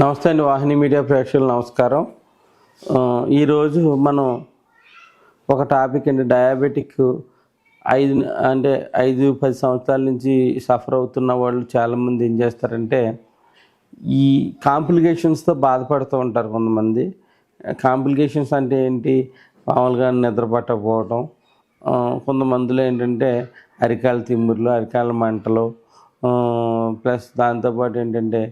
నమస్తే అండి వాహిని మీడియా ప్రేక్షకులు నమస్కారం. ఈరోజు మనం ఒక టాపిక్ అండి, డయాబెటిక్ 5-10 సంవత్సరాల నుంచి సఫర్ అవుతున్న వాళ్ళు చాలామంది ఏం చేస్తారంటే ఈ కాంప్లికేషన్స్తో బాధపడుతూ ఉంటారు. కొంతమంది కాంప్లికేషన్స్ అంటే ఏంటి, మామూలుగా నిద్ర పట్టకపోవడం, కొంతమందిలో ఏంటంటే అరికాల తిమ్ముర్లు, అరికాల మంటలు, ప్లస్ దాంతోపాటు ఏంటంటే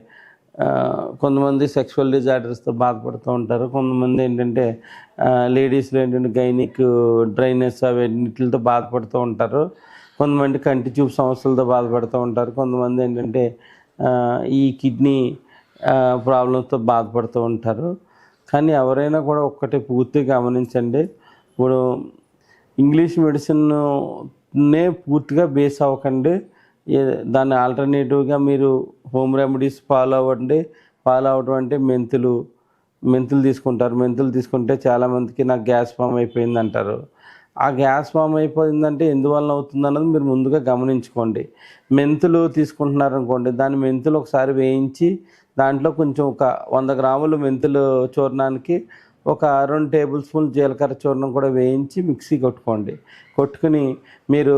కొంతమంది సెక్షువల్ డిజార్డర్స్తో బాధపడుతూ ఉంటారు. కొంతమంది ఏంటంటే లేడీస్లో ఏంటంటే గైనిక్ డ్రైనెస్ అవన్నిటితో బాధపడుతూ ఉంటారు. కొంతమంది కంటి చూపు సమస్యలతో బాధపడుతూ ఉంటారు. కొంతమంది ఏంటంటే ఈ కిడ్నీ ప్రాబ్లమ్స్తో బాధపడుతూ ఉంటారు. కానీ ఎవరైనా కూడా ఒక్కటి పూర్తిగా గమనించండి, ఇప్పుడు ఇంగ్లీష్ మెడిసిన్నే పూర్తిగా బేస్ అవ్వకండి. దాన్ని ఆల్టర్నేటివ్గా మీరు హోమ్ రెమెడీస్ ఫాలో అవడం అంటే మెంతులు తీసుకుంటారు. మెంతులు తీసుకుంటే చాలామందికి నాకు గ్యాస్ ఫామ్ అయిపోయింది అంటారు. ఆ గ్యాస్ ఫామ్ అయిపోయిందంటే ఎందువల్ల అవుతుంది అన్నది మీరు ముందుగా గమనించుకోండి. మెంతులు తీసుకుంటున్నారనుకోండి, దాని మెంతులు ఒకసారి వేయించి దాంట్లో కొంచెం ఒక 100 గ్రాములు మెంతులు చూర్ణానికి ఒక 2 టేబుల్ స్పూన్ జీలకర్ర చూర్ణం కూడా వేయించి మిక్సీ కొట్టుకుని మీరు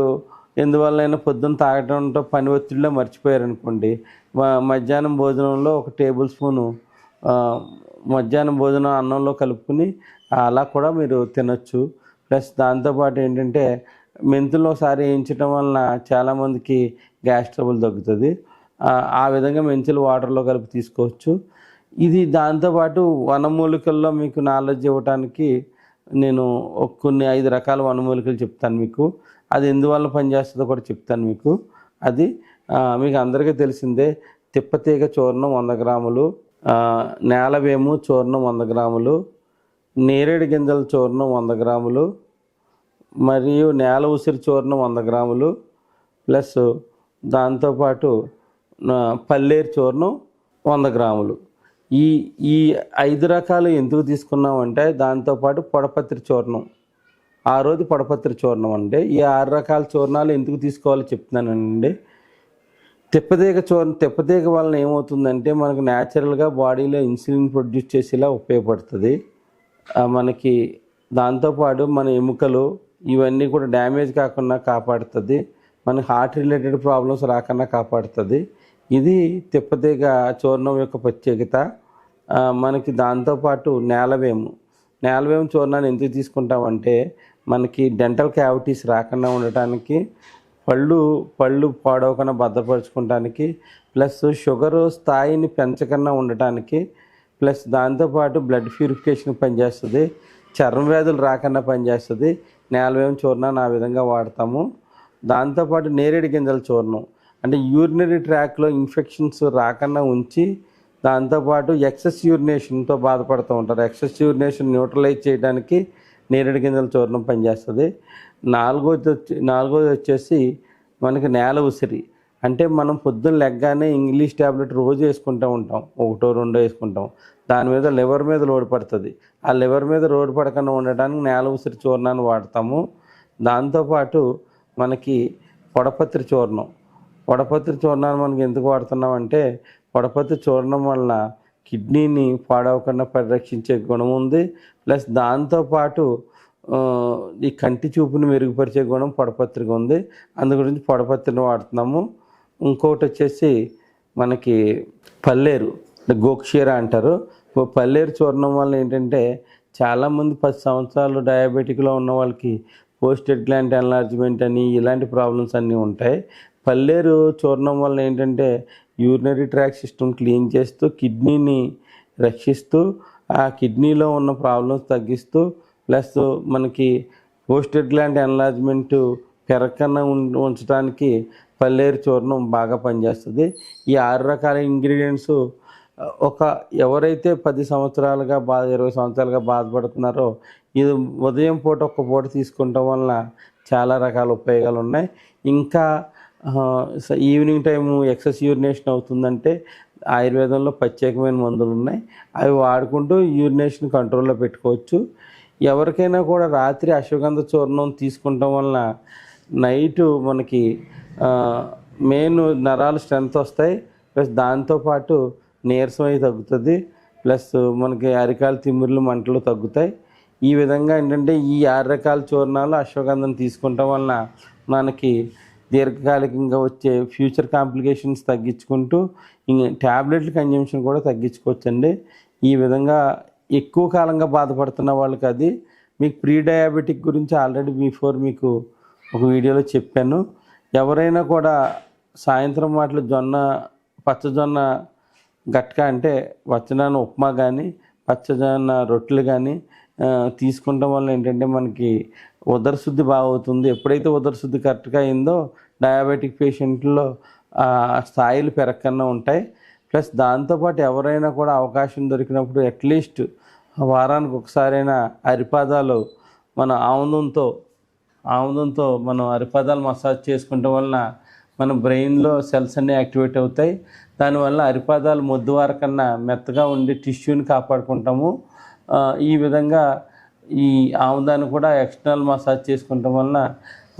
ఎందువల్లైనా పొద్దున్న తాగడంతో పని ఒత్తిడిలో మర్చిపోయారనుకోండి, మధ్యాహ్నం భోజనంలో ఒక టేబుల్ స్పూను మధ్యాహ్నం భోజనం అన్నంలో కలుపుకుని అలా కూడా మీరు తినొచ్చు. ప్లస్ దాంతోపాటు ఏంటంటే మెంతులు ఒకసారి వేయించడం వలన చాలామందికి గ్యాస్ ట్రబుల్ తగ్గుతుంది. ఆ విధంగా మెంతులు వాటర్లో కలిపి తీసుకోవచ్చు. ఇది దాంతోపాటు వనమూలికల్లో మీకు నాలెడ్జ్ ఇవ్వడానికి నేను కొన్ని 5 రకాల వనమూలికలు చెప్తాను మీకు. అది ఎందువల్ల పనిచేస్తుందో కూడా చెప్తాను మీకు. అది మీకు అందరికీ తెలిసిందే. తిప్పతీగ చూర్ణం 100 గ్రాములు, నేలవేము చూర్ణం 100 గ్రాములు, నేరేడు గింజల చూర్ణం 100 గ్రాములు, మరియు నేల ఉసిరి చూర్ణం 100 గ్రాములు, ప్లస్ దాంతోపాటు పల్లేరు చూర్ణం 100 గ్రాములు. ఈ 5 రకాలు ఎందుకు తీసుకున్నామంటే దాంతోపాటు పొడపత్రి చూర్ణం, ఆ రోజు పొడపత్రి చూర్ణం అంటే ఈ 6 రకాల చూర్ణాలు ఎందుకు తీసుకోవాలో చెప్తున్నానండి. తిప్పతీగ వలన ఏమవుతుందంటే మనకు న్యాచురల్గా బాడీలో ఇన్సులిన్ ప్రొడ్యూస్ చేసేలా ఉపయోగపడుతుంది. మనకి దాంతోపాటు మన ఎముకలు ఇవన్నీ కూడా డ్యామేజ్ కాకుండా కాపాడుతుంది. మనకి హార్ట్ రిలేటెడ్ ప్రాబ్లమ్స్ రాకుండా కాపాడుతుంది. ఇది తిప్పతీగ చూర్ణం యొక్క ప్రత్యేకత. మనకి దాంతోపాటు నేలవేము చూర్ణాన్ని ఎందుకు తీసుకుంటామంటే మనకి డెంటల్ క్యావిటీస్ రాకుండా ఉండటానికి, పళ్ళు పాడవకుండా భద్రపరచుకోవడానికి, ప్లస్ షుగర్ స్థాయిని పెంచకుండా ఉండటానికి, ప్లస్ దాంతోపాటు బ్లడ్ ప్యూరిఫికేషన్ పనిచేస్తుంది, చర్మ వ్యాధులు రాకుండా పనిచేస్తుంది. నేలవేము చూర్ణాన్ని ఆ విధంగా వాడతాము. దాంతోపాటు నేరేడు గింజల చూర్ణం అంటే యూరినరీ ట్రాక్లో ఇన్ఫెక్షన్స్ రాకుండా ఉంచి, దాంతోపాటు ఎక్సెస్ యూరినేషన్తో బాధపడుతూ ఉంటారు. ఎక్సెస్ యూరినేషన్ న్యూట్రలైజ్ చేయడానికి నేరేడు గింజల చూర్ణం పనిచేస్తుంది. నాలుగోది వచ్చేసి మనకి నేల ఉసిరి. అంటే మనం పొద్దున్న లెగ్గానే ఇంగ్లీష్ ట్యాబ్లెట్ రోజు వేసుకుంటూ ఉంటాం, 1-2 వేసుకుంటాం. దాని మీద లివర్ మీద లోడ్ పడుతుంది. ఆ లివర్ మీద లోడ్ పడకుండా ఉండటానికి నేల ఉసిరి చూర్ణాన్ని వాడతాము. దాంతోపాటు మనకి పొడపత్రి చూర్ణాన్ని మనకి ఎందుకు వాడుతున్నామంటే పొడపత్రి చూర్ణం వలన కిడ్నీని పాడవకుండా పరిరక్షించే గుణం ఉంది. ప్లస్ దాంతోపాటు ఈ కంటి చూపుని మెరుగుపరిచే గుణం పొడపత్రికి ఉంది. అందు గురించి పొడపత్రిని వాడుతున్నాము. ఇంకొకటి వచ్చేసి మనకి పల్లేరు, గోక్షీర అంటారు. పల్లేరు చూర్ణం వల్ల ఏంటంటే చాలామంది 10 సంవత్సరాలు డయాబెటిక్లో ఉన్న వాళ్ళకి పోస్టెడ్ గ్లాండ్ ఎన్లార్జ్మెంట్ అని ఇలాంటి ప్రాబ్లమ్స్ అన్నీ ఉంటాయి. పల్లేరు చూర్ణం వల్ల ఏంటంటే యూరినరీ ట్రాక్ సిస్టమ్ క్లీన్ చేస్తూ, కిడ్నీని రక్షిస్తూ, ఆ కిడ్నీలో ఉన్న ప్రాబ్లమ్స్ తగ్గిస్తూ, ప్లస్ మనకి పోస్టెడ్ గ్లాండ్ ఎన్లార్జ్మెంట్ పెరగకుండా ఉంచడానికి పల్లేరు చూర్ణం బాగా పనిచేస్తుంది. ఈ 6 రకాల ఇంగ్రీడియంట్స్ ఎవరైతే 10 సంవత్సరాలుగా 20 సంవత్సరాలుగా బాధపడుతున్నారో ఇది ఉదయం పూట ఒక్క పూట తీసుకుంటాం వలన చాలా రకాల ఉపయోగాలు ఉన్నాయి. ఇంకా ఈవినింగ్ టైము ఎక్సెస్ యూరినేషన్ అవుతుందంటే ఆయుర్వేదంలో ప్రత్యేకమైన మందులు ఉన్నాయి. అవి వాడుకుంటూ యూరినేషన్ కంట్రోల్లో పెట్టుకోవచ్చు. ఎవరికైనా కూడా రాత్రి అశ్వగంధ చూర్ణం తీసుకుంటాం వలన నైటు మనకి మెయిన్ నరాలు స్ట్రెంత్ వస్తాయి. ప్లస్ దాంతోపాటు నీరసం అయి తగ్గుతుంది. ప్లస్ మనకి అరికాలు తిమ్మిర్లు మంటలు తగ్గుతాయి. ఈ విధంగా ఏంటంటే ఈ 6 రకాల చూర్ణాలు అశ్వగంధం తీసుకుంటాం వలన మనకి దీర్ఘకాలికంగా వచ్చే ఫ్యూచర్ కాంప్లికేషన్స్ తగ్గించుకుంటూ ట్యాబ్లెట్ల కన్జంప్షన్ కూడా తగ్గించుకోవచ్చండి. ఈ విధంగా ఎక్కువ కాలంగా బాధపడుతున్న వాళ్ళకి అది మీకు ప్రీ డయాబెటిక్ గురించి ఆల్రెడీ బిఫోర్ మీకు ఒక వీడియోలో చెప్పాను. ఎవరైనా కూడా సాయంత్రం మాటలు పచ్చజొన్న గట్క అంటే పచ్చజొన్న ఉప్మా కానీ పచ్చజొన్న రొట్టెలు కానీ తీసుకుంటాం వల్ల ఏంటంటే మనకి ఉదరశుద్ధి బాగా అవుతుంది. ఎప్పుడైతే ఉదరశుద్ధి కరెక్ట్గా అయిందో డయాబెటిక్ పేషెంట్లో స్థాయిలు పెరగకుండా ఉంటాయి. ప్లస్ దాంతోపాటు ఎవరైనా కూడా అవకాశం దొరికినప్పుడు అట్లీస్ట్ వారానికి ఒకసారైనా అరిపాదాలు మన ఆముదంతో మనం అరిపాదాలు మసాజ్ చేసుకోవడం వలన మన బ్రెయిన్లో సెల్స్ అన్నీ యాక్టివేట్ అవుతాయి. దానివల్ల అరిపాదాలు మొద్దువార కన్నా మెత్తగా ఉండి టిష్యూని కాపాడుకుంటాము. ఈ విధంగా ఈ ఆముదాన్ని కూడా ఎక్స్టర్నల్ మసాజ్ చేసుకోవటం వలన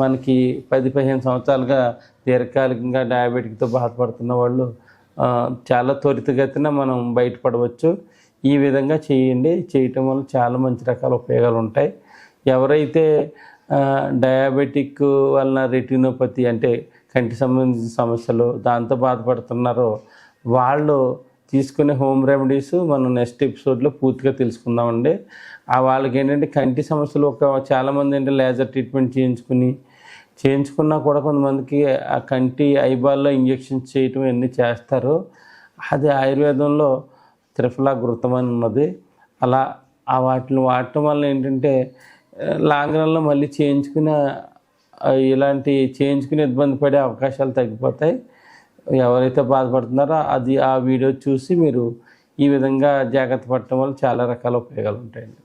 మనకి 10-15 సంవత్సరాలుగా దీర్ఘకాలికంగా డయాబెటిక్తో బాధపడుతున్న వాళ్ళు చాలా త్వరితగతిన మనం బయటపడవచ్చు. ఈ విధంగా చేయటం వల్ల చాలా మంచి రకాల ఉపయోగాలు ఉంటాయి. ఎవరైతే డయాబెటిక్ వలన రెటినోపతి అంటే కంటి సంబంధించిన సమస్యలు దాంతో బాధపడుతున్నారో వాళ్ళు తీసుకునే హోమ్ రెమెడీస్ మనం నెక్స్ట్ ఎపిసోడ్లో పూర్తిగా తెలుసుకుందామండి. వాళ్ళకి ఏంటంటే కంటి సమస్యలు చాలామంది ఏంటంటే లేజర్ ట్రీట్మెంట్ చేయించుకున్నా కూడా కొంతమందికి ఆ కంటి ఐబాల్లో ఇంజెక్షన్స్ చేయటం ఇవన్నీ చేస్తారు. అది ఆయుర్వేదంలో త్రిఫలాఘృతం అని ఉన్నది. అలా వాటిని వాడటం వల్ల ఏంటంటే లాంగ్ రన్లో మళ్ళీ చేయించుకుని ఇబ్బంది పడే అవకాశాలు తగ్గిపోతాయి. ఎవరైతే బాధపడుతున్నారో ఆ వీడియో చూసి మీరు ఈ విధంగా జాగ్రత్త పడటం వల్ల చాలా రకాల ఉపయోగాలు ఉంటాయండి.